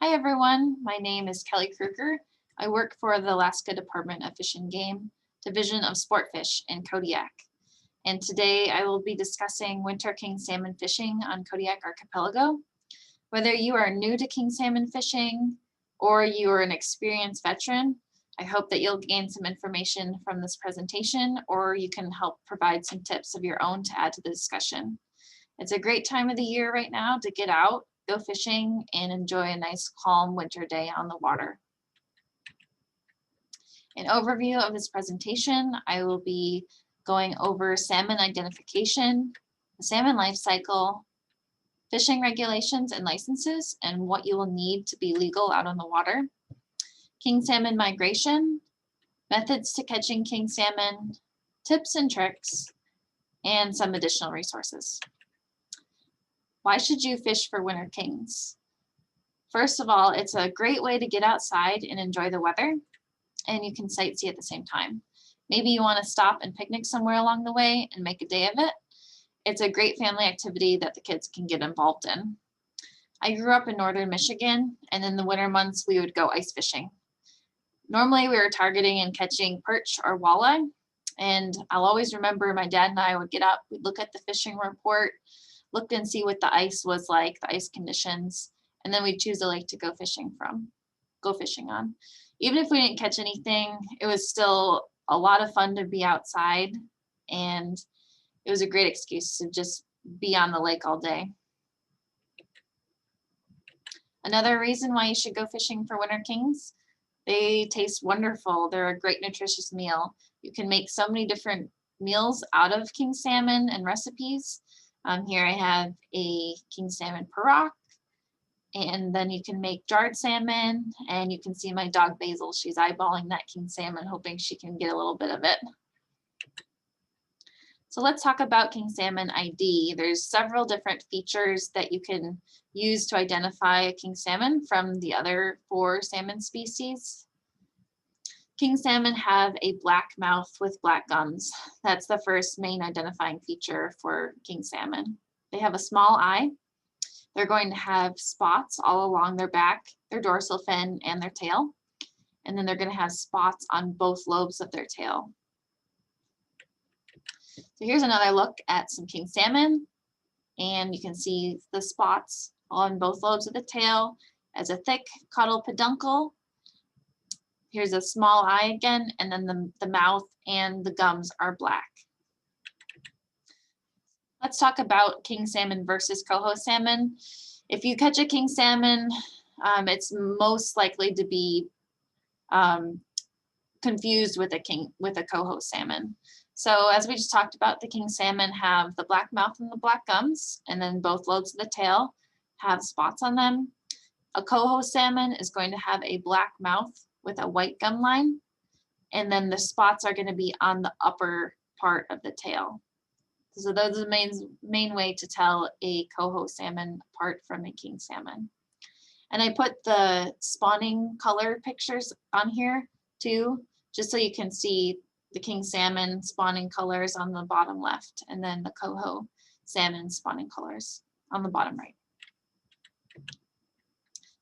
Hi everyone, my name is Kelly Krueger. I work for the Alaska Department of Fish and Game, Division of Sportfish in Kodiak. And today I will be discussing winter king salmon fishing on Kodiak Archipelago. Whether you are new to king salmon fishing or you are an experienced veteran, I hope that you'll gain some information from this presentation, or you can help provide some tips of your own to add to the discussion. It's a great time of the year right now to get out, go fishing, and enjoy a nice calm winter day on the water. An overview of this presentation, I will be going over salmon identification, the salmon life cycle, fishing regulations and licenses, and what you will need to be legal out on the water, king salmon migration, methods to catching king salmon, tips and tricks, and some additional resources. Why should you fish for winter kings? First of all, it's a great way to get outside and enjoy the weather, and you can sightsee at the same time. Maybe you want to stop and picnic somewhere along the way and make a day of it. It's a great family activity that the kids can get involved in. I grew up in northern Michigan, and in the winter months we would go ice fishing. Normally we were targeting and catching perch or walleye, and I'll always remember my dad and I would get up, we'd look at the fishing report, look and see what the ice was like, the ice conditions, and then we'd choose a lake to go fishing on. Even if we didn't catch anything, it was still a lot of fun to be outside, and it was a great excuse to just be on the lake all day. Another reason why you should go fishing for winter kings, they taste wonderful. They're a great nutritious meal. You can make so many different meals out of king salmon and recipes. Here I have a king salmon pirog, and then you can make jarred salmon, and you can see my dog Basil. She's eyeballing that king salmon, hoping she can get a little bit of it. So let's talk about king salmon ID. There's several different features that you can use to identify a king salmon from the other 4 salmon species. King salmon have a black mouth with black gums. That's the first main identifying feature for king salmon. They have a small eye. They're going to have spots all along their back, their dorsal fin, and their tail. And then they're going to have spots on both lobes of their tail. So here's another look at some king salmon, and you can see the spots on both lobes of the tail as a thick caudal peduncle. Here's a small eye again, and then the mouth and the gums are black. Let's talk about king salmon versus coho salmon. If you catch a king salmon, it's most likely to be confused with a coho salmon. So as we just talked about, the king salmon have the black mouth and the black gums, and then both lobes of the tail have spots on them. A coho salmon is going to have a black mouth with a white gum line, and then the spots are going to be on the upper part of the tail. So those are the main way to tell a coho salmon apart from a king salmon. And I put the spawning color pictures on here too, just so you can see the king salmon spawning colors on the bottom left, and then the coho salmon spawning colors on the bottom right.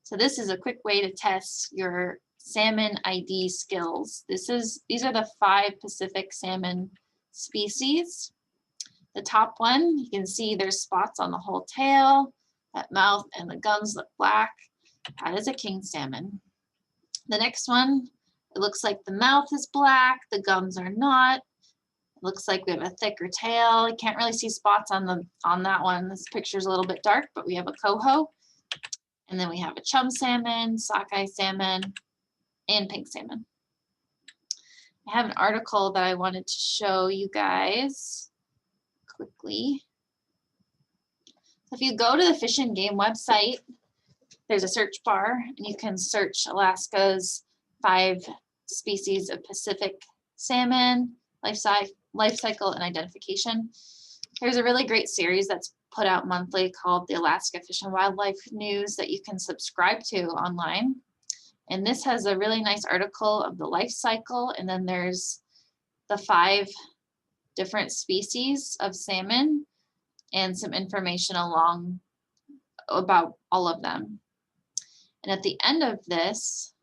So this is a quick way to test your salmon ID skills. These are the 5 Pacific salmon species. The top one, you can see there's spots on the whole tail, that mouth and the gums look black. That is a king salmon. The next one, it looks like the mouth is black, the gums are not. It looks like we have a thicker tail. You can't really see spots on that one. This picture's a little bit dark, but we have a coho. And then we have a chum salmon, sockeye salmon, and pink salmon. I have an article that I wanted to show you guys quickly. So if you go to the Fish and Game website, there's a search bar, and you can search Alaska's 5 species of Pacific salmon, life cycle, and identification. There's a really great series that's put out monthly called the Alaska Fish and Wildlife News that you can subscribe to online. And this has a really nice article of the life cycle, and then there's the 5 different species of salmon and some information along about all of them. And at the end of this,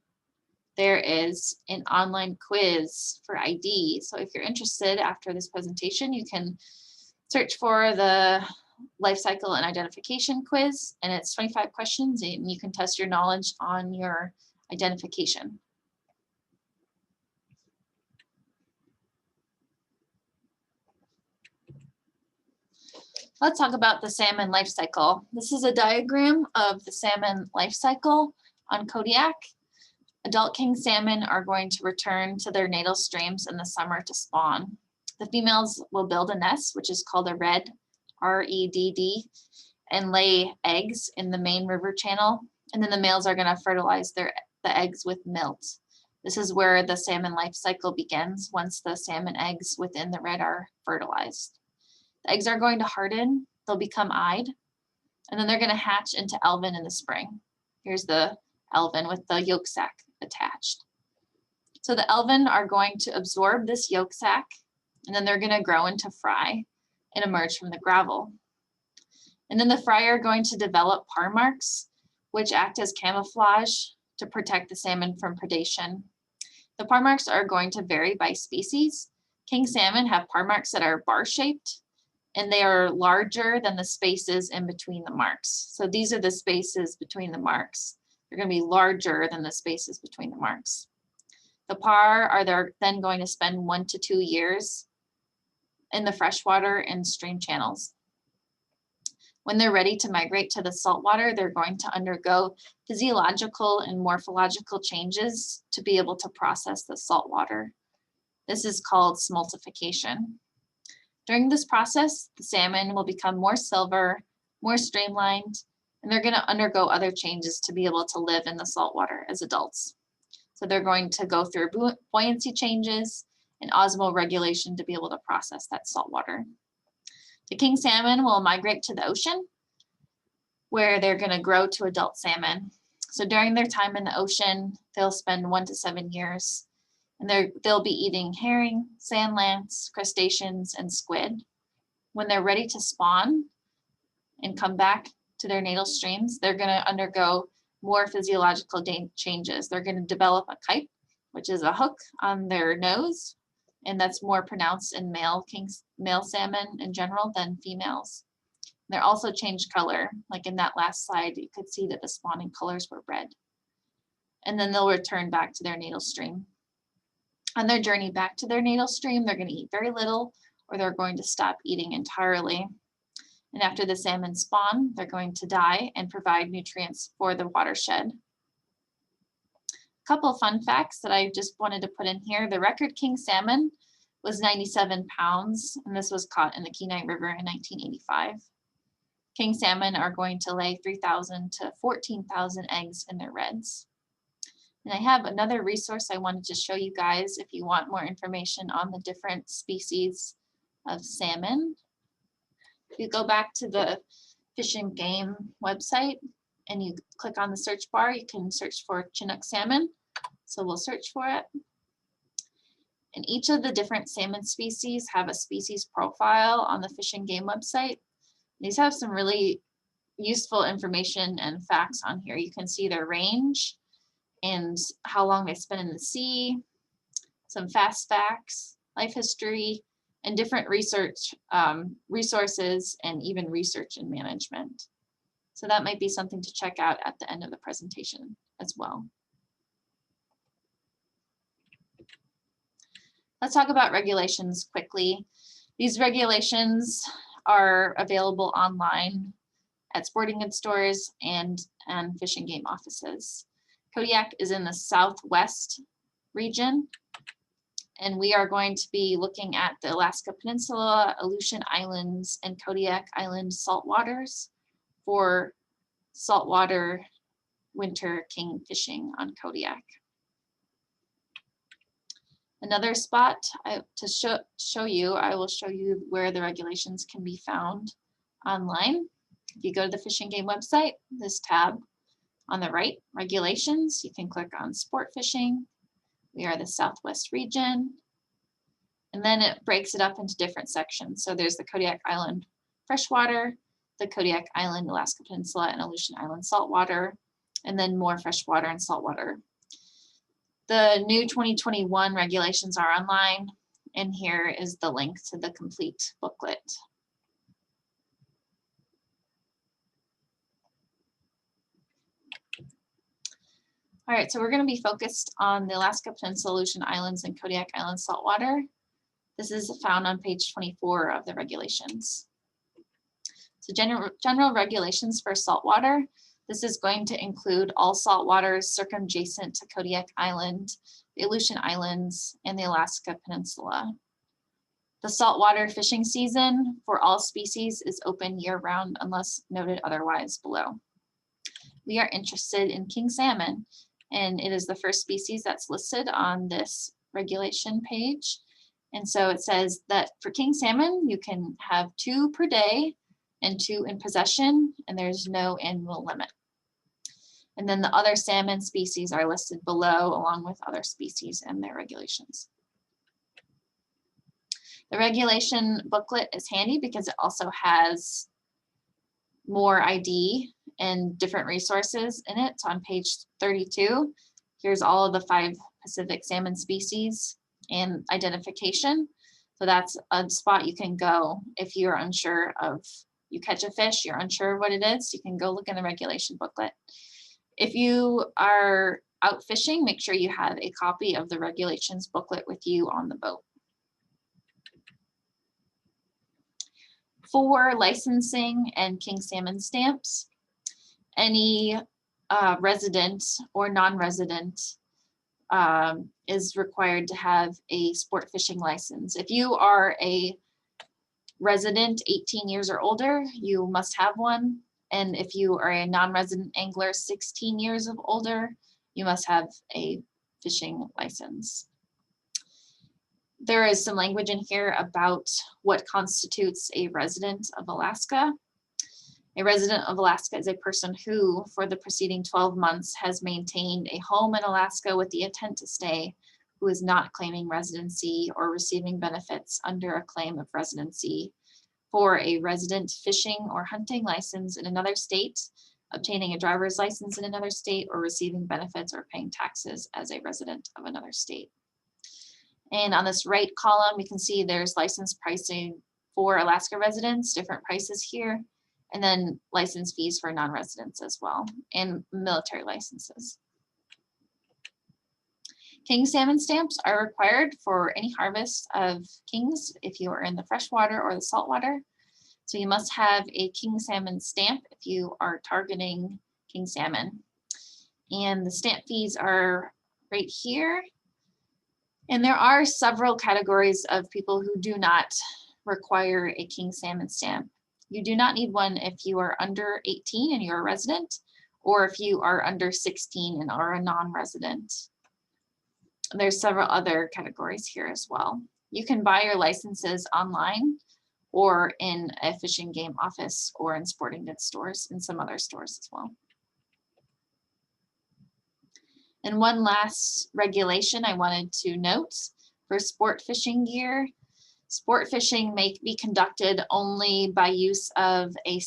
there is an online quiz for ID. So if you're interested after this presentation, you can search for the life cycle and identification quiz, and it's 25 questions, and you can test your knowledge on your identification. Let's talk about the salmon life cycle. This is a diagram of the salmon life cycle on Kodiak. Adult king salmon are going to return to their natal streams in the summer to spawn. The females will build a nest, which is called a redd, R-E-D-D, and lay eggs in the main river channel. And then the males are going to fertilize the eggs with milt. This is where the salmon life cycle begins once the salmon eggs within the redd are fertilized. The eggs are going to harden, they'll become eyed, and then they're going to hatch into elvin in the spring. Here's the elvin with the yolk sac attached. So the elvin are going to absorb this yolk sac, and then they're going to grow into fry and emerge from the gravel. And then the fry are going to develop parr marks, which act as camouflage to protect the salmon from predation. The parr marks are going to vary by species. King salmon have parr marks that are bar-shaped, and they are larger than the spaces in between the marks. So these are the spaces between the marks. They're going to be larger than the spaces between the marks. The parr are then going to spend 1 to 2 years in the freshwater and stream channels. When they're ready to migrate to the saltwater, they're going to undergo physiological and morphological changes to be able to process the saltwater. This is called smoltification. During this process, the salmon will become more silver, more streamlined, and they're going to undergo other changes to be able to live in the saltwater as adults. So they're going to go through buoyancy changes and osmoregulation to be able to process that saltwater. The king salmon will migrate to the ocean, where they're going to grow to adult salmon. So during their time in the ocean, they'll spend 1 to 7 years. And they'll be eating herring, sand lance, crustaceans, and squid. When they're ready to spawn and come back to their natal streams, they're going to undergo more physiological changes. They're going to develop a kype, which is a hook on their nose, and that's more pronounced in male salmon in general than females. They're also changed color. Like in that last slide, you could see that the spawning colors were red. And then they'll return back to their natal stream. On their journey back to their natal stream, they're going to eat very little, or they're going to stop eating entirely. And after the salmon spawn, they're going to die and provide nutrients for the watershed. A couple of fun facts that I just wanted to put in here. The record king salmon was 97 pounds, and this was caught in the Kenai River in 1985. King salmon are going to lay 3,000 to 14,000 eggs in their redds. And I have another resource I wanted to show you guys if you want more information on the different species of salmon. If you go back to the Fish and Game website and you click on the search bar, you can search for Chinook salmon. So we'll search for it. And each of the different salmon species have a species profile on the Fish and Game website. These have some really useful information and facts on here. You can see their range and how long they spend in the sea, some fast facts, life history, and different research resources, and even research and management. So that might be something to check out at the end of the presentation as well. Let's talk about regulations quickly. These regulations are available online at sporting goods stores and Fish and Game offices. Kodiak is in the southwest region, and we are going to be looking at the Alaska Peninsula, Aleutian Islands, and Kodiak Island saltwaters for saltwater winter king fishing on Kodiak. Another spot to show you, I will show you where the regulations can be found online. If you go to the Fish and Game website, this tab on the right, regulations, you can click on sport fishing. We are the Southwest region. And then it breaks it up into different sections. So there's the Kodiak Island freshwater, the Kodiak Island, Alaska Peninsula, and Aleutian Island saltwater. and then more freshwater and saltwater. The new 2021 regulations are online, and here is the link to the complete booklet. All right, so we're going to be focused on the Alaska Peninsula, Aleutian Islands, and Kodiak Island saltwater. This is found on page 24 of the regulations. So general regulations for saltwater. This is going to include all saltwaters circumjacent to Kodiak Island, the Aleutian Islands, and the Alaska Peninsula. The saltwater fishing season for all species is open year-round unless noted otherwise below. We are interested in king salmon, and it is the first species that's listed on this regulation page. And so it says that for king salmon, you can have 2 per day and 2 in possession, and there's no annual limit. And then the other salmon species are listed below, along with other species and their regulations. The regulation booklet is handy because it also has more ID and different resources in it. So on page 32, here's all of the 5 Pacific salmon species and identification. So that's a spot you can go if you're unsure of, you catch a fish, you're unsure of what it is, you can go look in the regulation booklet. If you are out fishing, make sure you have a copy of the regulations booklet with you on the boat. For licensing and king salmon stamps, any resident or non-resident is required to have a sport fishing license. If you are a resident 18 years or older, you must have one. And if you are a non-resident angler 16 years of older, you must have a fishing license. There is some language in here about what constitutes a resident of Alaska. A resident of Alaska is a person who, for the preceding 12 months, has maintained a home in Alaska with the intent to stay, who is not claiming residency or receiving benefits under a claim of residency for a resident fishing or hunting license in another state, obtaining a driver's license in another state, or receiving benefits or paying taxes as a resident of another state. And on this right column, you can see there's license pricing for Alaska residents, different prices here, and then license fees for non-residents as well, and military licenses. King salmon stamps are required for any harvest of kings if you are in the freshwater or the saltwater. So you must have a king salmon stamp if you are targeting king salmon. And the stamp fees are right here. And there are several categories of people who do not require a king salmon stamp. You do not need one if you are under 18 and you're a resident, or if you are under 16 and are a non-resident. There's several other categories here as well. You can buy your licenses online or in a fish and game office or in sporting goods stores and some other stores as well. And one last regulation I wanted to note for sport fishing gear. Sport fishing may be conducted only by use of a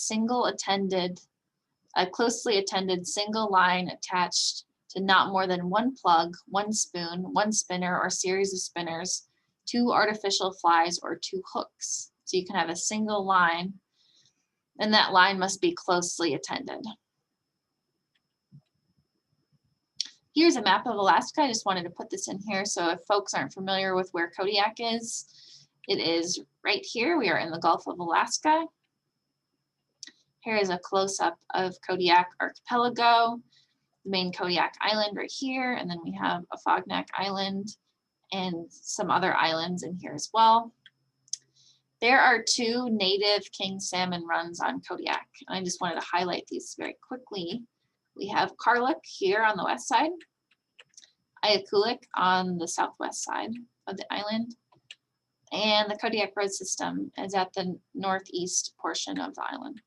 closely attended single line attached to not more than 1 plug, 1 spoon, 1 spinner or series of spinners, 2 artificial flies, or 2 hooks. So you can have a single line, and that line must be closely attended. Here's a map of Alaska. I just wanted to put this in here so if folks aren't familiar with where Kodiak is, it is right here. We are in the Gulf of Alaska. Here is a close-up of Kodiak Archipelago, the main Kodiak Island right here, and then we have a Fognak Island and some other islands in here as well. There are 2 native king salmon runs on Kodiak. I just wanted to highlight these very quickly. We have Karluk here on the west side, Ayakulik on the southwest side of the island, and the Kodiak Road System is at the northeast portion of the island.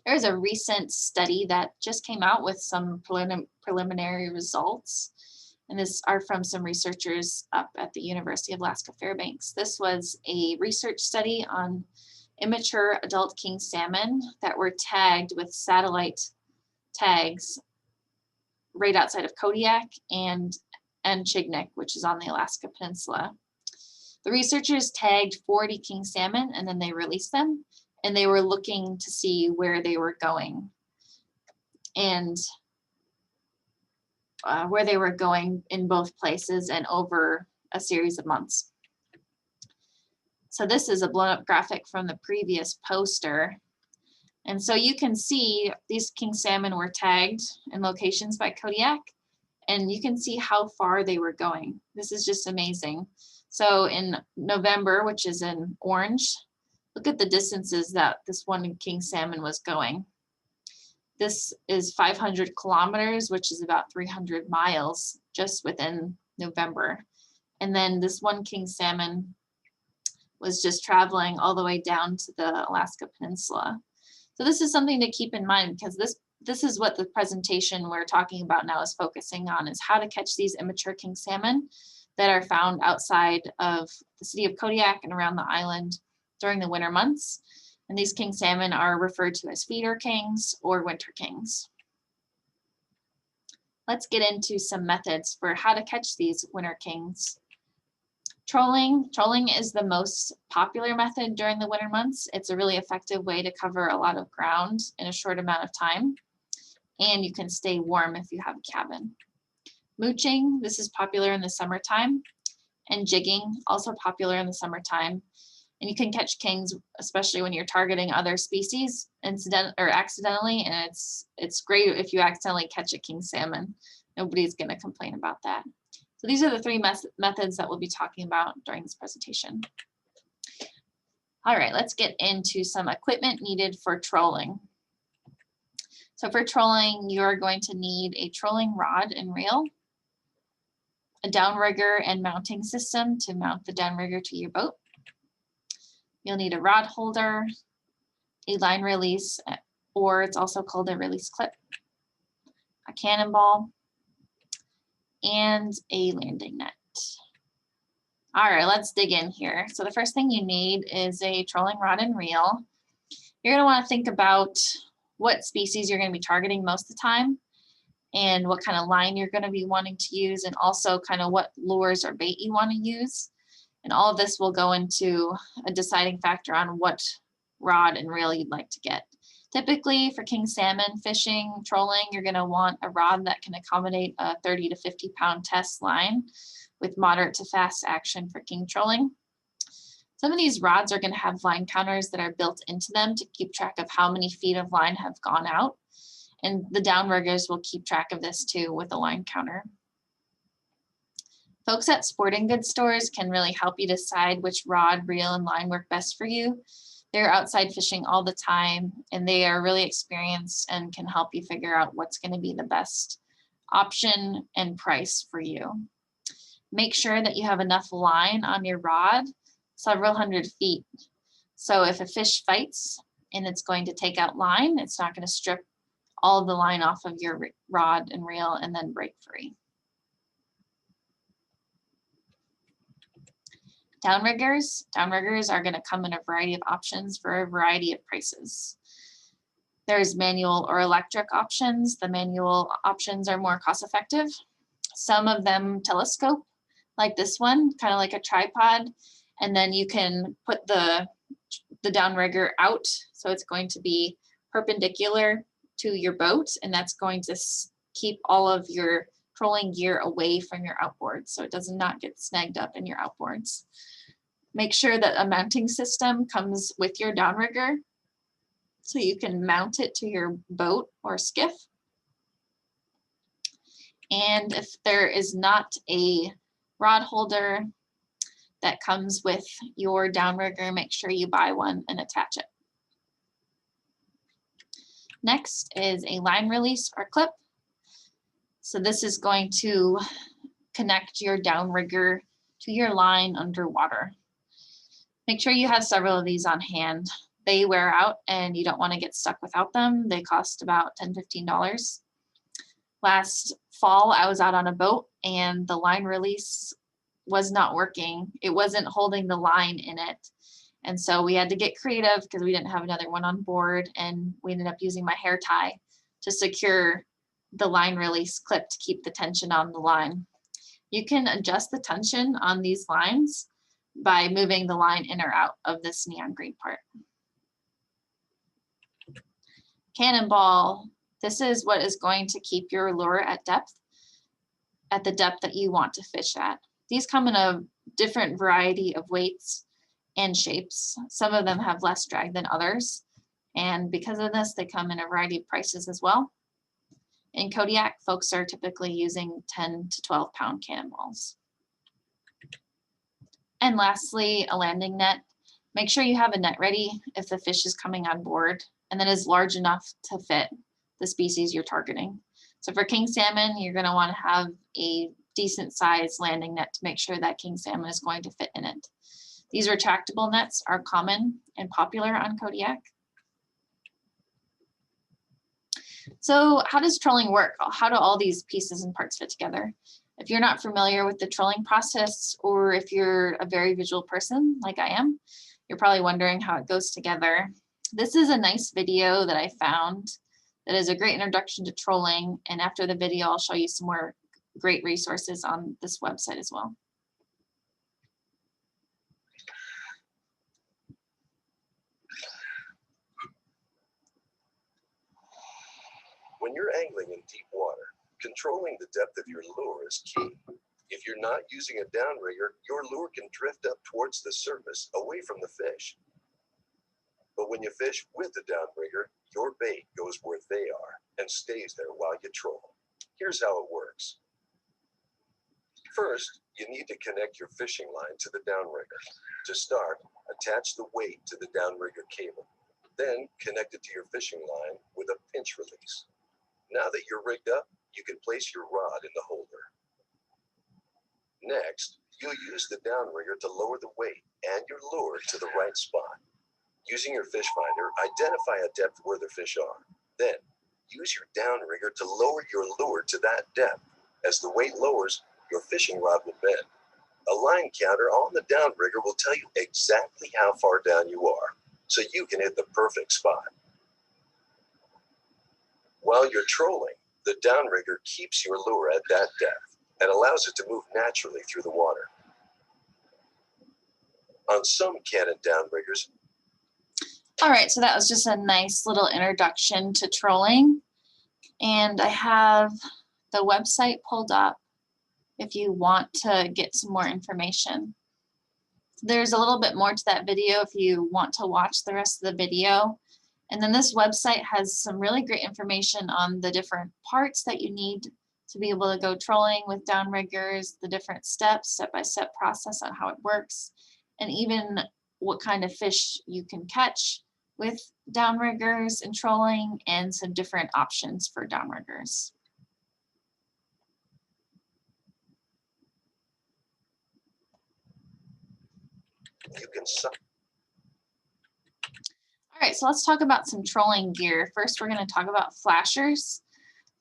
There's a recent study that just came out with some preliminary results, and this are from some researchers up at the University of Alaska Fairbanks. This was a research study on immature adult king salmon that were tagged with satellite tags right outside of Kodiak and Chignik, which is on the Alaska Peninsula. The researchers tagged 40 king salmon and then they released them, and they were looking to see where they were going and where they were going in both places and over a series of months. So this is a blown up graphic from the previous poster. And so you can see these king salmon were tagged in locations by Kodiak, and you can see how far they were going. This is just amazing. So in November, which is in orange, look at the distances that this one king salmon was going. This is 500 kilometers, which is about 300 miles just within November. And then this one king salmon was just traveling all the way down to the Alaska Peninsula. So this is something to keep in mind, because this is what the presentation we're talking about now is focusing on, is how to catch these immature king salmon that are found outside of the city of Kodiak and around the island during the winter months. And these king salmon are referred to as feeder kings or winter kings. Let's get into some methods for how to catch these winter kings. Trolling is the most popular method during the winter months. It's a really effective way to cover a lot of ground in a short amount of time, and you can stay warm if you have a cabin. Mooching, this is popular in the summertime, and jigging, also popular in the summertime. And you can catch kings, especially when you're targeting other species accidentally, and it's great if you accidentally catch a king salmon. Nobody's going to complain about that. So these are the three methods that we'll be talking about during this presentation. All right, let's get into some equipment needed for trolling. So for trolling, you're going to need a trolling rod and reel, a downrigger and mounting system to mount the downrigger to your boat. You'll need a rod holder, a line release, or it's also called a release clip, a cannonball, and a landing net. All right, let's dig in here. So the first thing you need is a trolling rod and reel. You're going to want to think about what species you're going to be targeting most of the time, and what kind of line you're going to be wanting to use, and also kind of what lures or bait you want to use. And all of this will go into a deciding factor on what rod and reel you'd like to get. Typically for king salmon fishing, trolling, you're going to want a rod that can accommodate a 30 to 50 pound test line with moderate to fast action for king trolling. Some of these rods are going to have line counters that are built into them to keep track of how many feet of line have gone out. And the downriggers will keep track of this too with a line counter. Folks at sporting goods stores can really help you decide which rod, reel, and line work best for you. They're outside fishing all the time, and they are really experienced and can help you figure out what's going to be the best option and price for you. Make sure that you have enough line on your rod, several hundred feet. So if a fish fights and it's going to take out line, it's not going to strip all of the line off of your rod and reel and then break free. Downriggers are going to come in a variety of options for a variety of prices. There's manual or electric options. The manual options are more cost effective. Some of them telescope, like this one, kind of like a tripod, and then you can put the downrigger out, so it's going to be perpendicular to your boat, and that's going to keep all of your trolling gear away from your outboards, so it does not get snagged up in your outboards. Make sure that a mounting system comes with your downrigger, so you can mount it to your boat or skiff. And if there is not a rod holder that comes with your downrigger, make sure you buy one and attach it. Next is a line release or clip. So this is going to connect your downrigger to your line underwater. Make sure you have several of these on hand. They wear out and you don't want to get stuck without them. They cost about $10, $15. Last fall, I was out on a boat and the line release was not working. It wasn't holding the line in it. And so we had to get creative because we didn't have another one on board, and we ended up using my hair tie to secure the line release clip to keep the tension on the line. You can adjust the tension on these lines by moving the line in or out of this neon green part. Cannonball, this is what is going to keep your lure at the depth that you want to fish at. These come in a different variety of weights and shapes. Some of them have less drag than others. And because of this, they come in a variety of prices as well. In Kodiak, folks are typically using 10 to 12 pound cannonballs. And lastly, a landing net. Make sure you have a net ready if the fish is coming on board and that is large enough to fit the species you're targeting. So for king salmon, you're going to want to have a decent sized landing net to make sure that king salmon is going to fit in it. These retractable nets are common and popular on Kodiak. So how does trolling work? How do all these pieces and parts fit together? If you're not familiar with the trolling process, or if you're a very visual person like I am, you're probably wondering how it goes together. This is a nice video that I found that is a great introduction to trolling. And after the video, I'll show you some more great resources on this website as well. When you're angling in deep water, controlling the depth of your lure is key. If you're not using a downrigger, your lure can drift up towards the surface away from the fish. But when you fish with a downrigger, your bait goes where they are and stays there while you troll. Here's how it works. First, you need to connect your fishing line to the downrigger. To start, attach the weight to the downrigger cable. Then connect it to your fishing line with a pinch release. Now that you're rigged up, you can place your rod in the holder. Next, you'll use the downrigger to lower the weight and your lure to the right spot. Using your fish finder, identify a depth where the fish are. Then, use your downrigger to lower your lure to that depth. As the weight lowers, your fishing rod will bend. A line counter on the downrigger will tell you exactly how far down you are, so you can hit the perfect spot. While you're trolling, the downrigger keeps your lure at that depth and allows it to move naturally through the water. On some Canon downriggers. All right, so that was just a nice little introduction to trolling. And I have the website pulled up if you want to get some more information. There's a little bit more to that video if you want to watch the rest of the video. And then this website has some really great information on the different parts that you need to be able to go trolling with downriggers, the different steps, step-by-step process on how it works, and even what kind of fish you can catch with downriggers and trolling, and some different options for downriggers. You can All right, so let's talk about some trolling gear. First, we're going to talk about flashers.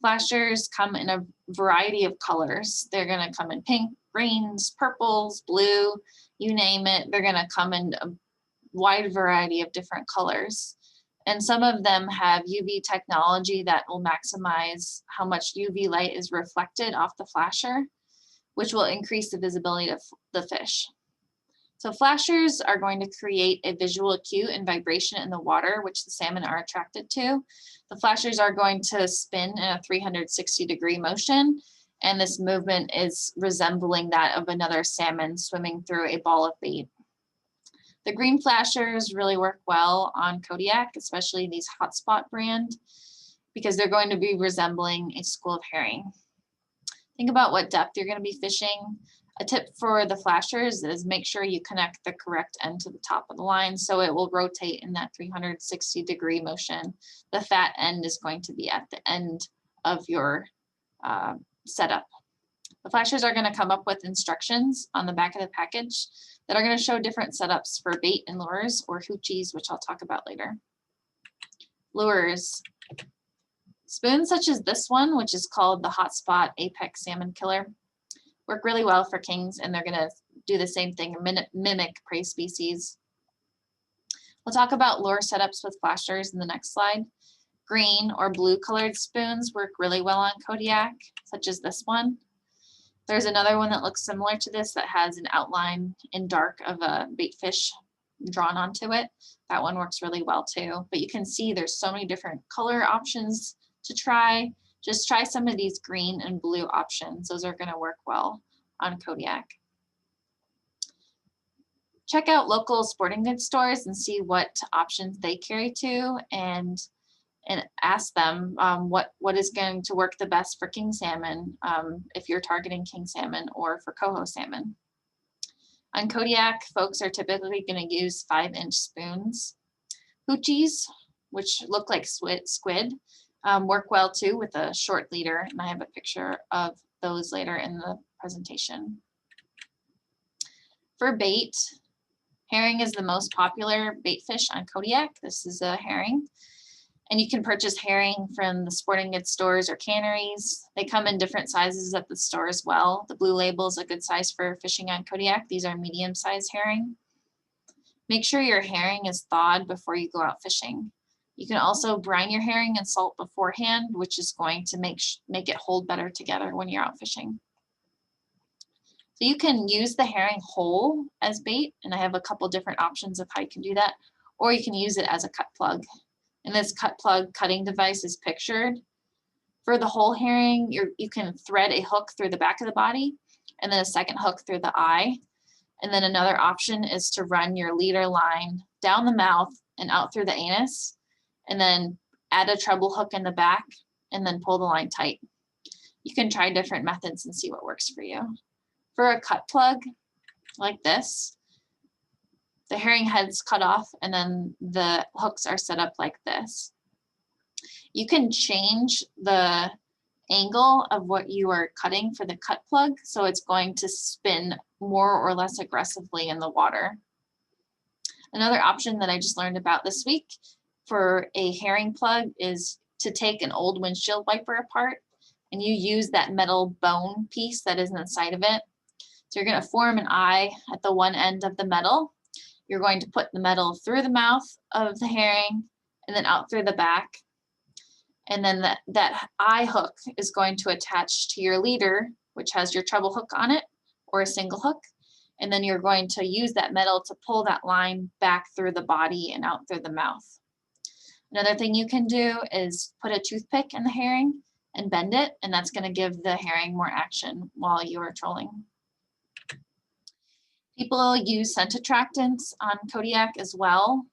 Flashers come in a variety of colors. They're going to come in pink, greens, purples, blue, you name it. They're going to come in a wide variety of different colors. And some of them have UV technology that will maximize how much UV light is reflected off the flasher, which will increase the visibility of the fish. So flashers are going to create a visual cue and vibration in the water, which the salmon are attracted to. The flashers are going to spin in a 360-degree motion, and this movement is resembling that of another salmon swimming through a ball of bait. The green flashers really work well on Kodiak, especially these hotspot brand, because they're going to be resembling a school of herring. Think about what depth you're going to be fishing. A tip for the flashers is make sure you connect the correct end to the top of the line so it will rotate in that 360-degree motion. The fat end is going to be at the end of your setup. The flashers are going to come up with instructions on the back of the package that are going to show different setups for bait and lures, or hoochies, which I'll talk about later. Lures. Spoons such as this one, which is called the Hotspot Apex Salmon Killer, work really well for kings, and they're going to do the same thing, mimic prey species. We'll talk about lure setups with flashers in the next slide. green or blue colored spoons work really well on Kodiak, such as this one. There's another one that looks similar to this that has an outline in dark of a bait fish drawn onto it. That one works really well too. But you can see there's so many different color options to try. Just try some of these green and blue options. Those are going to work well on Kodiak. Check out local sporting goods stores and see what options they carry too, and ask them what is going to work the best for king salmon, if you're targeting king salmon, or for coho salmon. On Kodiak, folks are typically going to use 5-inch spoons. Hoochies, which look like squid, work well too with a short leader, and I have a picture of those later in the presentation. For bait, herring is the most popular bait fish on Kodiak. This is a herring. And you can purchase herring from the sporting goods stores or canneries. They come in different sizes at the store as well. The blue label is a good size for fishing on Kodiak. These are medium-sized herring. Make sure your herring is thawed before you go out fishing. You can also brine your herring in salt beforehand, which is going to make it hold better together when you're out fishing. So you can use the herring whole as bait, and I have a couple different options of how you can do that, or you can use it as a cut plug. And this cut plug cutting device is pictured. For the whole herring, you can thread a hook through the back of the body, and then a second hook through the eye. And then another option is to run your leader line down the mouth and out through the anus, and then add a treble hook in the back, and then pull the line tight. You can try different methods and see what works for you. For a cut plug like this, the herring head's cut off, and then the hooks are set up like this. You can change the angle of what you are cutting for the cut plug, so it's going to spin more or less aggressively in the water. Another option that I just learned about this week for a herring plug is to take an old windshield wiper apart, and you use that metal bone piece that is inside of it. So you're going to form an eye at the one end of the metal. You're going to put the metal through the mouth of the herring and then out through the back. And then that eye hook is going to attach to your leader, which has your treble hook on it or a single hook. And then you're going to use that metal to pull that line back through the body and out through the mouth. Another thing you can do is put a toothpick in the herring and bend it, and that's going to give the herring more action while you are trolling. People use scent attractants on Kodiak as well,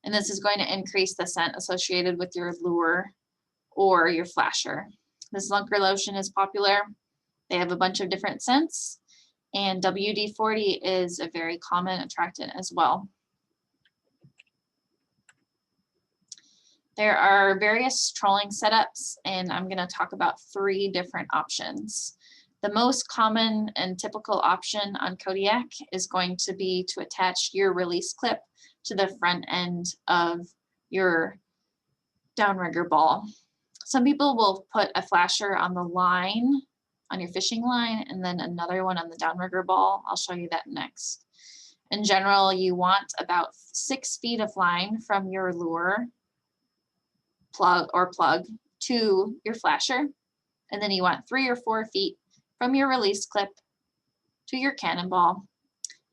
and this is going to increase the scent associated with your lure or your flasher. This lunker lotion is popular. They have a bunch of different scents, and WD-40 is a very common attractant as well. There are various trolling setups, and I'm going to talk about 3 different options. The most common and typical option on Kodiak is going to be to attach your release clip to the front end of your downrigger ball. Some people will put a flasher on the line, on your fishing line, and then another one on the downrigger ball. I'll show you that next. In general, you want about 6 feet of line from your lure plug to your flasher, and then you want 3 or 4 feet from your release clip to your cannonball,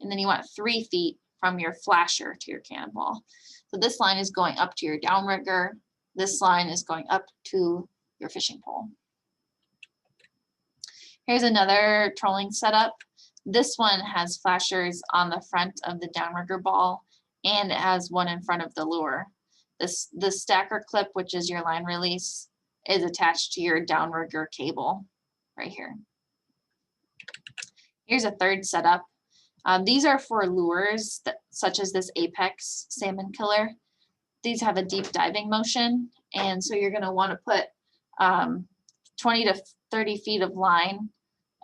and then you want 3 feet from your flasher to your cannonball. So this line is going up to your downrigger. This line is going up to your fishing pole. Here's another trolling setup. This one has flashers on the front of the downrigger ball, and it has one in front of the lure. The stacker clip, which is your line release, is attached to your downrigger cable right here. Here's a third setup. These are for lures such as this Apex salmon killer. These have a deep diving motion, and so you're going to want to put 20 to 30 feet of line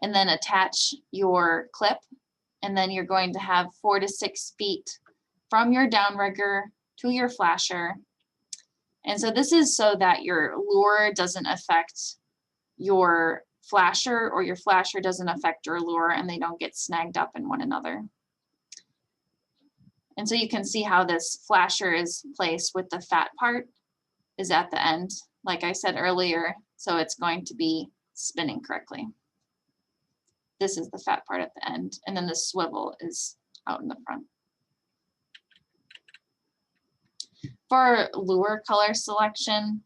and then attach your clip, and then you're going to have 4 to 6 feet from your downrigger to your flasher. And so this is so that your lure doesn't affect your flasher, or your flasher doesn't affect your lure, and they don't get snagged up in one another. And so you can see how this flasher is placed with the fat part is at the end, like I said earlier, so it's going to be spinning correctly. This is the fat part at the end, and then the swivel is out in the front. For lure color selection,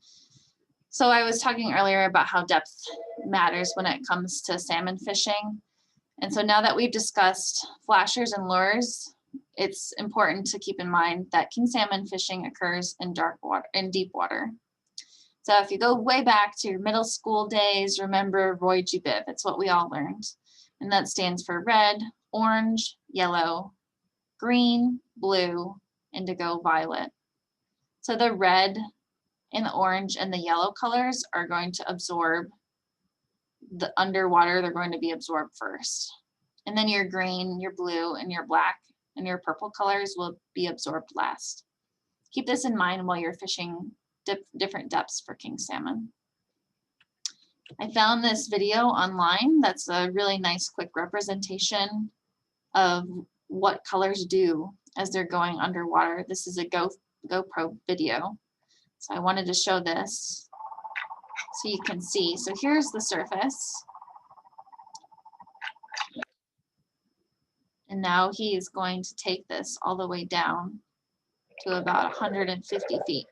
so I was talking earlier about how depth matters when it comes to salmon fishing. And so now that we've discussed flashers and lures, it's important to keep in mind that king salmon fishing occurs in dark water, in deep water. So if you go way back to your middle school days, remember Roy G. Biv, it's what we all learned. And that stands for red, orange, yellow, green, blue, indigo, violet. So the red and the orange and the yellow colors are going to absorb the underwater, they're going to be absorbed first. And then your green, your blue, and your black and your purple colors will be absorbed last. Keep this in mind while you're fishing different depths for king salmon. I found this video online that's a really nice quick representation of what colors do as they're going underwater. This is a GoPro video. So I wanted to show this so you can see. So here's the surface. And now he is going to take this all the way down to about 150 feet.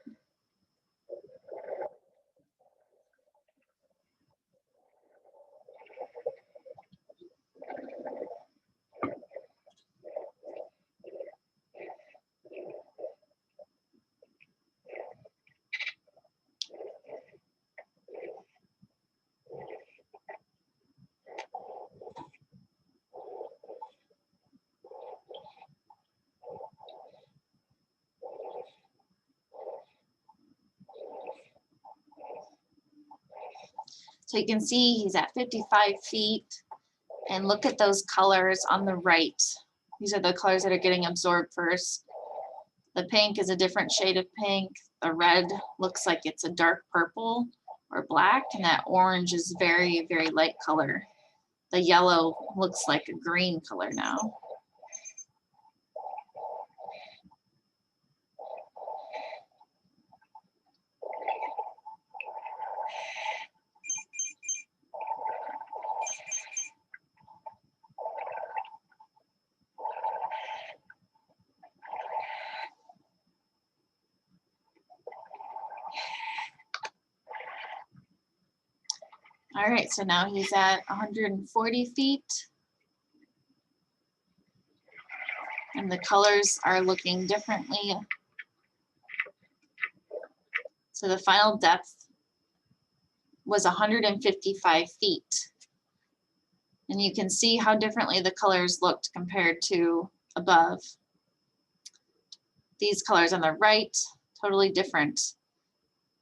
So you can see he's at 55 feet, and look at those colors on the right. These are the colors that are getting absorbed first. The pink is a different shade of pink. The red looks like it's a dark purple or black, and that orange is very, very light color. The yellow looks like a green color now. All right, so now he's at 140 feet. And the colors are looking differently. So the final depth was 155 feet. And you can see how differently the colors looked compared to above. These colors on the right, totally different.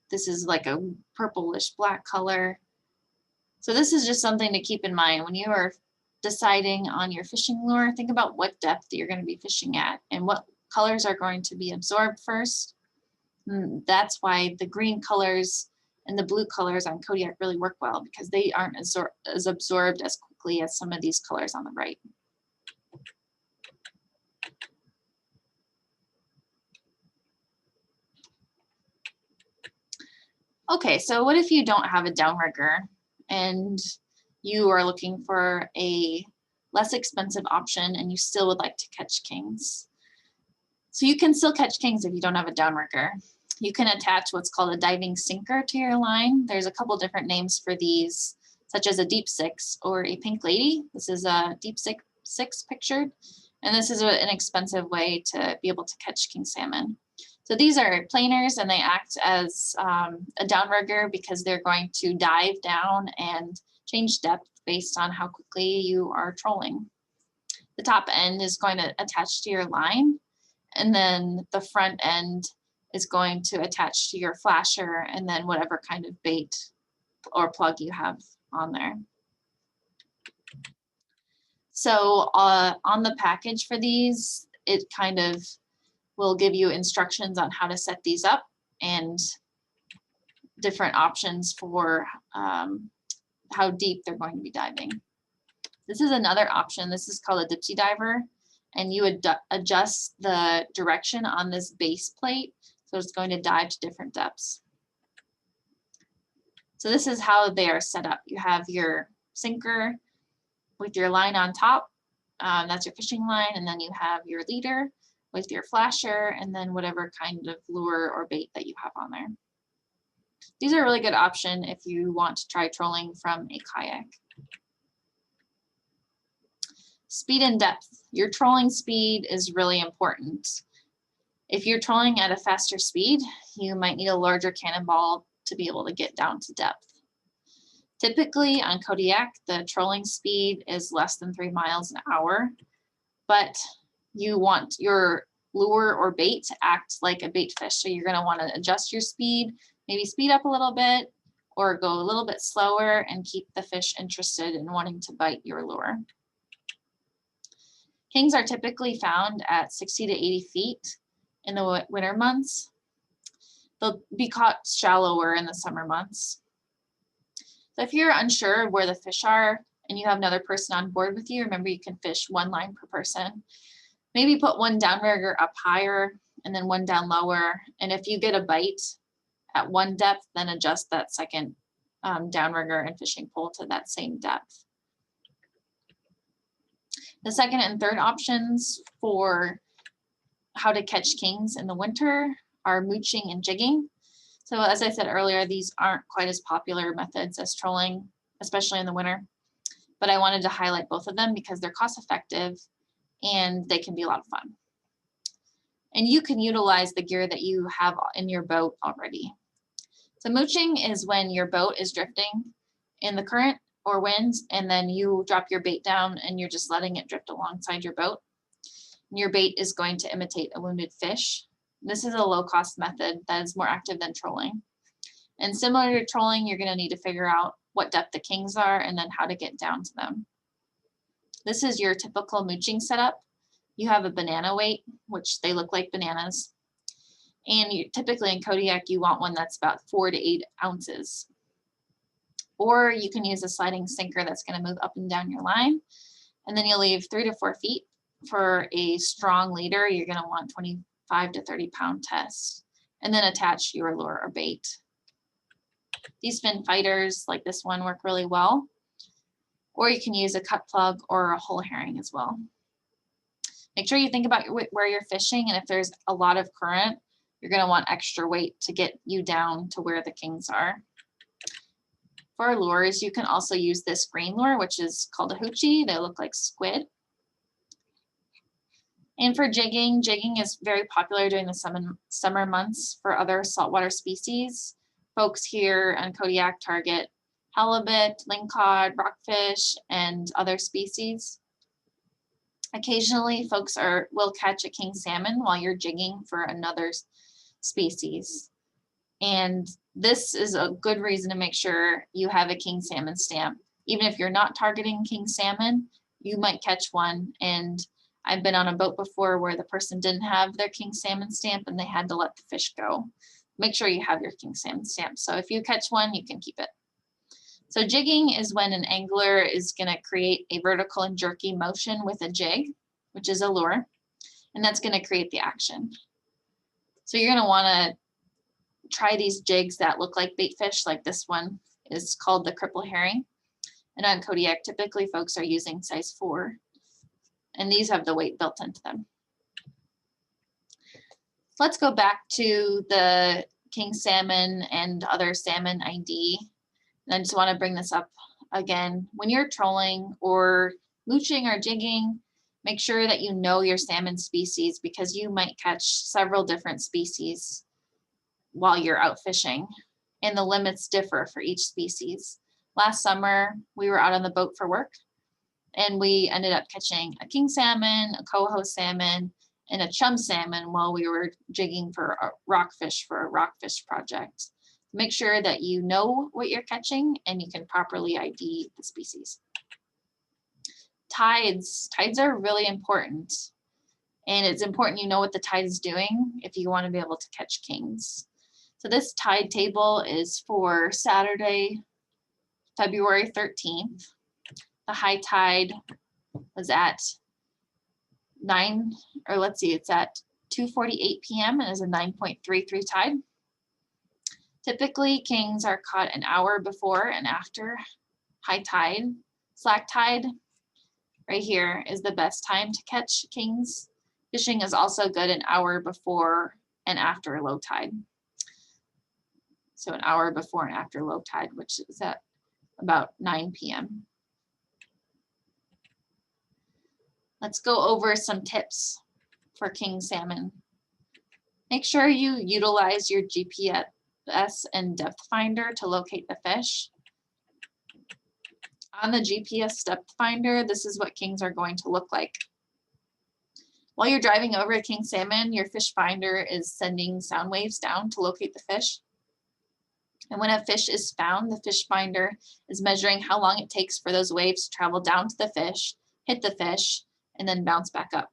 This is like a purplish black color. So this is just something to keep in mind when you are deciding on your fishing lure. Think about what depth you're going to be fishing at and what colors are going to be absorbed first. And that's why the green colors and the blue colors on Kodiak really work well, because they aren't as absorbed as quickly as some of these colors on the right. Okay, so what if you don't have a downrigger and you are looking for a less expensive option and you still would like to catch kings? So you can still catch kings if you don't have a downrigger. You can attach what's called a diving sinker to your line. There's a couple different names for these, such as a deep six or a pink lady. This is a deep six pictured, and this is an inexpensive way to be able to catch king salmon. So these are planers, and they act as a downrigger because they're going to dive down and change depth based on how quickly you are trolling. The top end is going to attach to your line, and then the front end is going to attach to your flasher and then whatever kind of bait or plug you have on there. So on the package for these, it kind of will give you instructions on how to set these up and different options for how deep they're going to be diving. This is another option. This is called a dipsy diver, and you would adjust the direction on this base plate, so it's going to dive to different depths. So this is how they are set up. You have your sinker with your line on top. That's your fishing line. And then you have your leader with your flasher and then whatever kind of lure or bait that you have on there. These are a really good option if you want to try trolling from a kayak. Speed and depth. Your trolling speed is really important. If you're trolling at a faster speed, you might need a larger cannonball to be able to get down to depth. Typically on Kodiak, the trolling speed is less than 3 miles an hour, but you want your lure or bait to act like a bait fish. So you're going to want to adjust your speed, maybe speed up a little bit or go a little bit slower and keep the fish interested in wanting to bite your lure. Kings are typically found at 60 to 80 feet in the winter months. They'll be caught shallower in the summer months. So if you're unsure of where the fish are and you have another person on board with you, remember you can fish 1 line per person. Maybe put 1 downrigger up higher and then 1 down lower. And if you get a bite at 1 depth, then adjust that second downrigger and fishing pole to that same depth. The second and third options for how to catch kings in the winter are mooching and jigging. So as I said earlier, these aren't quite as popular methods as trolling, especially in the winter. But I wanted to highlight both of them because they're cost effective and they can be a lot of fun. And you can utilize the gear that you have in your boat already. So mooching is when your boat is drifting in the current or winds, and then you drop your bait down and you're just letting it drift alongside your boat. And your bait is going to imitate a wounded fish. This is a low-cost method that is more active than trolling. And similar to trolling, you're going to need to figure out what depth the kings are and then how to get down to them. This is your typical mooching setup. You have a banana weight, which they look like bananas. And typically in Kodiak, you want one that's about 4 to 8 ounces. Or you can use a sliding sinker that's going to move up and down your line. And then you'll leave 3 to 4 feet. For a strong leader, you're going to want 25 to 30 pound test. And then attach your lure or bait. These fin fighters like this one work really well. Or you can use a cut plug or a whole herring as well. Make sure you think about where you're fishing, and if there's a lot of current, you're going to want extra weight to get you down to where the kings are. For lures, you can also use this green lure, which is called a hoochie. They look like squid. And for jigging, jigging is very popular during the summer months for other saltwater species. Folks here on Kodiak target halibut, lingcod, rockfish, and other species. Occasionally, folks will catch a king salmon while you're jigging for another species. And this is a good reason to make sure you have a king salmon stamp. Even if you're not targeting king salmon, you might catch one. And I've been on a boat before where the person didn't have their king salmon stamp and they had to let the fish go. Make sure you have your king salmon stamp. So if you catch one, you can keep it. So jigging is when an angler is going to create a vertical and jerky motion with a jig, which is a lure, and that's going to create the action. So you're going to want to try these jigs that look like bait fish, like this one is called the cripple herring. And on Kodiak, typically folks are using size 4, and these have the weight built into them. Let's go back to the king salmon and other salmon ID. And I just want to bring this up again. When you're trolling or mooching or jigging, make sure that you know your salmon species because you might catch several different species while you're out fishing, and the limits differ for each species. Last summer, we were out on the boat for work, and we ended up catching a king salmon, a coho salmon, and a chum salmon while we were jigging for a rockfish project. Make sure that you know what you're catching and you can properly ID the species. Tides are really important, and it's important you know what the tide is doing if you want to be able to catch kings. So this tide table is for Saturday, February 13th. The high tide was at it's at 2:48 p.m. and is a 9.33 tide. Typically, kings are caught an hour before and after high tide. Slack tide right here is the best time to catch kings. Fishing is also good an hour before and after low tide. So an hour before and after low tide, which is at about 9 p.m. Let's go over some tips for king salmon. Make sure you utilize your GPS and depth finder to locate the fish. On the GPS depth finder, this is what kings are going to look like. While you're driving over a king salmon, your fish finder is sending sound waves down to locate the fish. And when a fish is found, the fish finder is measuring how long it takes for those waves to travel down to the fish, hit the fish, and then bounce back up.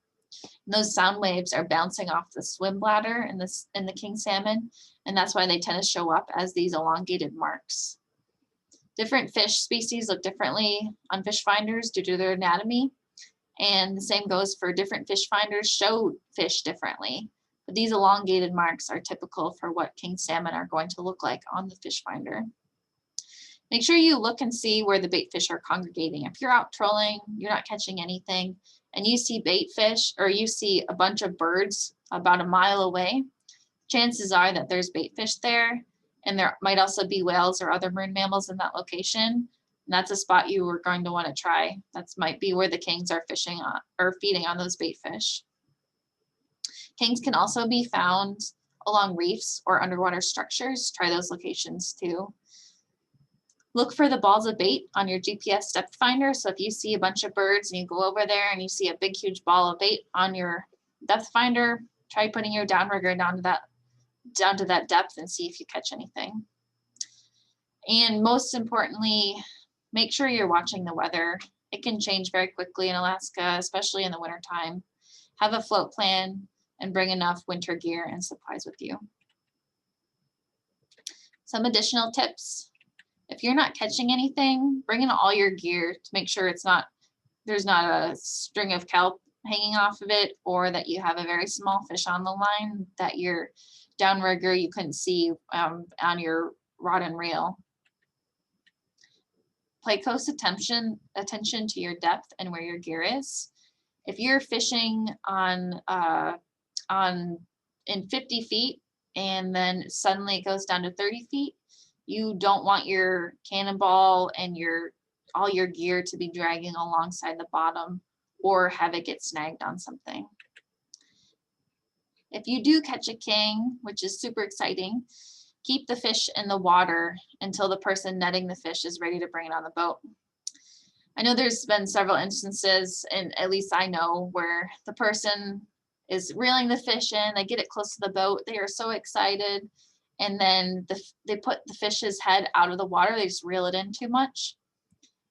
And those sound waves are bouncing off the swim bladder in the king salmon, and that's why they tend to show up as these elongated marks. Different fish species look differently on fish finders due to their anatomy, and the same goes for different fish finders show fish differently. But these elongated marks are typical for what king salmon are going to look like on the fish finder. Make sure you look and see where the bait fish are congregating. If you're out trolling, you're not catching anything, and you see bait fish or you see a bunch of birds about a mile away, chances are that there's bait fish there, and there might also be whales or other marine mammals in that location. And that's a spot you are going to want to try. That might be where the kings are fishing on or feeding on those bait fish. Kings can also be found along reefs or underwater structures. Try those locations too. Look for the balls of bait on your GPS depth finder. So if you see a bunch of birds and you go over there and you see a big, huge ball of bait on your depth finder, try putting your downrigger down to that depth and see if you catch anything. And most importantly, make sure you're watching the weather. It can change very quickly in Alaska, especially in the wintertime. Have a float plan and bring enough winter gear and supplies with you. Some additional tips. If you're not catching anything, bring in all your gear to make sure there's not a string of kelp hanging off of it, or that you have a very small fish on the line that your downrigger you couldn't see on your rod and reel. Pay close attention to your depth and where your gear is. If you're fishing in 50 feet and then suddenly it goes down to 30 feet, you don't want your cannonball and all your gear to be dragging alongside the bottom or have it get snagged on something. If you do catch a king, which is super exciting, keep the fish in the water until the person netting the fish is ready to bring it on the boat. I know there's been several instances, and at least I know, where the person is reeling the fish in, they get it close to the boat, they are so excited, and then they put the fish's head out of the water, they just reel it in too much,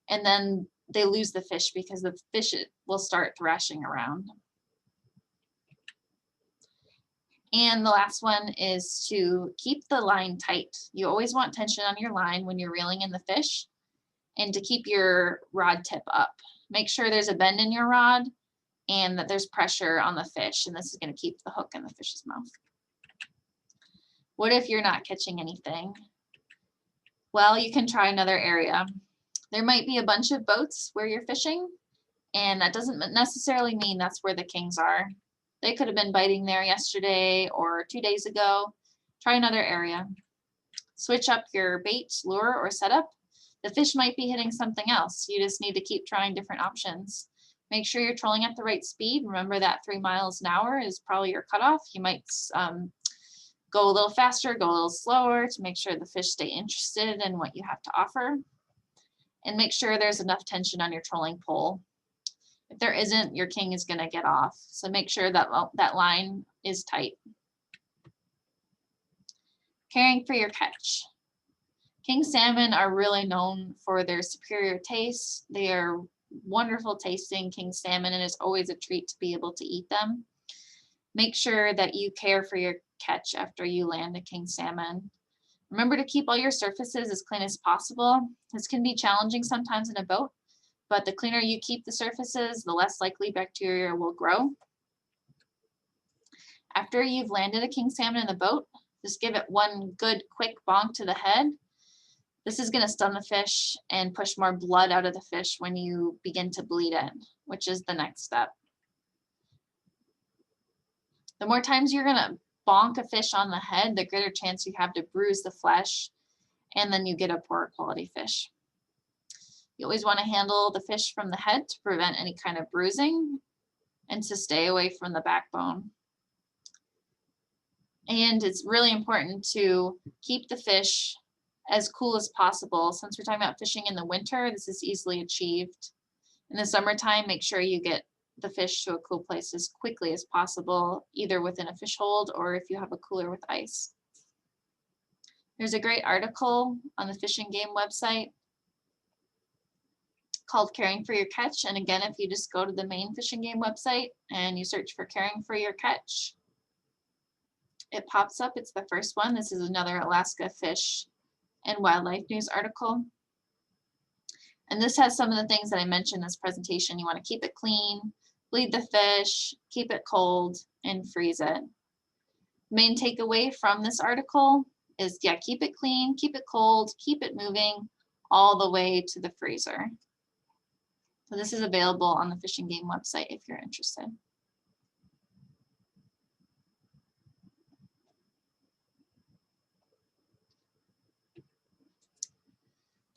and then they lose the fish because the fish will start thrashing around. And the last one is to keep the line tight. You always want tension on your line when you're reeling in the fish, and to keep your rod tip up. Make sure there's a bend in your rod and that there's pressure on the fish, and this is going to keep the hook in the fish's mouth. What if you're not catching anything? Well, you can try another area. There might be a bunch of boats where you're fishing, and that doesn't necessarily mean that's where the kings are. They could have been biting there yesterday or 2 days ago. Try another area. Switch up your bait, lure, or setup. The fish might be hitting something else. You just need to keep trying different options. Make sure you're trolling at the right speed. Remember that 3 miles an hour is probably your cutoff. You might go a little faster, go a little slower to make sure the fish stay interested in what you have to offer. And make sure there's enough tension on your trolling pole. If there isn't, your king is going to get off. So make sure that that line is tight. Caring for your catch. King salmon are really known for their superior taste. They are wonderful tasting king salmon, and it's always a treat to be able to eat them. Make sure that you care for your catch after you land a king salmon. Remember to keep all your surfaces as clean as possible. This can be challenging sometimes in a boat, but the cleaner you keep the surfaces, the less likely bacteria will grow. After you've landed a king salmon in the boat, Just give it one good quick bonk to the head. This is going to stun the fish and push more blood out of the fish when you begin to bleed in, which is the next step. The more times you're going to bonk a fish on the head, the greater chance you have to bruise the flesh, and then you get a poorer quality fish. You always want to handle the fish from the head to prevent any kind of bruising and to stay away from the backbone. And it's really important to keep the fish as cool as possible. Since we're talking about fishing in the winter, this is easily achieved. In the summertime, make sure you get the fish to a cool place as quickly as possible, either within a fish hold or if you have a cooler with ice. There's a great article on the Fish and Game website called Caring for Your Catch. And again, if you just go to the main Fish and Game website and you search for Caring for Your Catch, it pops up. It's the first one. This is another Alaska Fish and Wildlife News article. And this has some of the things that I mentioned in this presentation. You want to keep it clean, bleed the fish, keep it cold, and freeze it. Main takeaway from this article is, yeah, keep it clean, keep it cold, keep it moving all the way to the freezer. So this is available on the Fish and Game website if you're interested.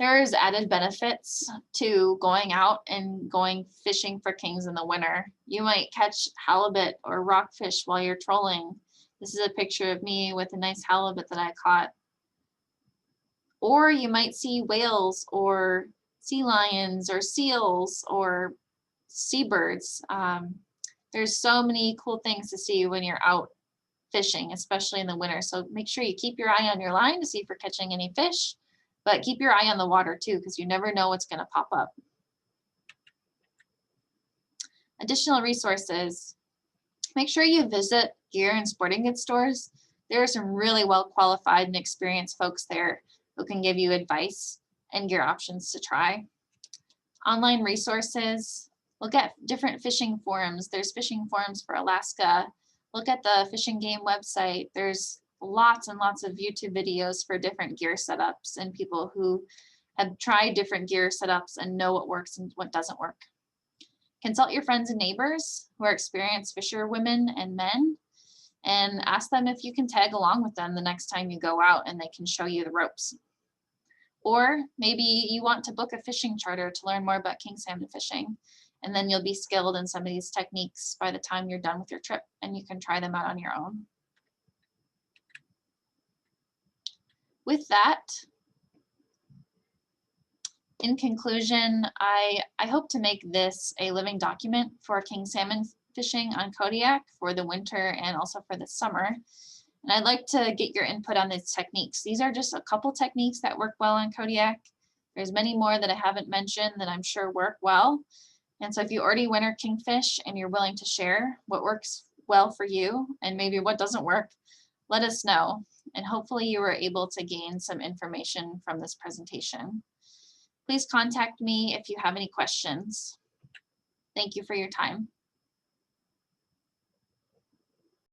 There's added benefits to going out and going fishing for kings in the winter. You might catch halibut or rockfish while you're trolling. This is a picture of me with a nice halibut that I caught. Or you might see whales or sea lions or seals or seabirds. There's so many cool things to see when you're out fishing, especially in the winter. So make sure you keep your eye on your line to see if you're catching any fish. But keep your eye on the water too, because you never know what's going to pop up. Additional resources. Make sure you visit gear and sporting goods stores. There are some really well qualified and experienced folks there who can give you advice and gear options to try. Online resources. Look at different fishing forums. There's fishing forums for Alaska. Look at the Fish and Game website. There's lots and lots of YouTube videos for different gear setups and people who have tried different gear setups and know what works and what doesn't work. Consult your friends and neighbors who are experienced fisherwomen and men, and ask them if you can tag along with them the next time you go out and they can show you the ropes. Or maybe you want to book a fishing charter to learn more about king salmon fishing, and then you'll be skilled in some of these techniques by the time you're done with your trip and you can try them out on your own. With that, in conclusion, I hope to make this a living document for king salmon fishing on Kodiak for the winter and also for the summer. And I'd like to get your input on these techniques. These are just a couple techniques that work well on Kodiak. There's many more that I haven't mentioned that I'm sure work well. And so if you already winter kingfish and you're willing to share what works well for you and maybe what doesn't work, let us know. And hopefully you were able to gain some information from this presentation. Please contact me if you have any questions. Thank you for your time.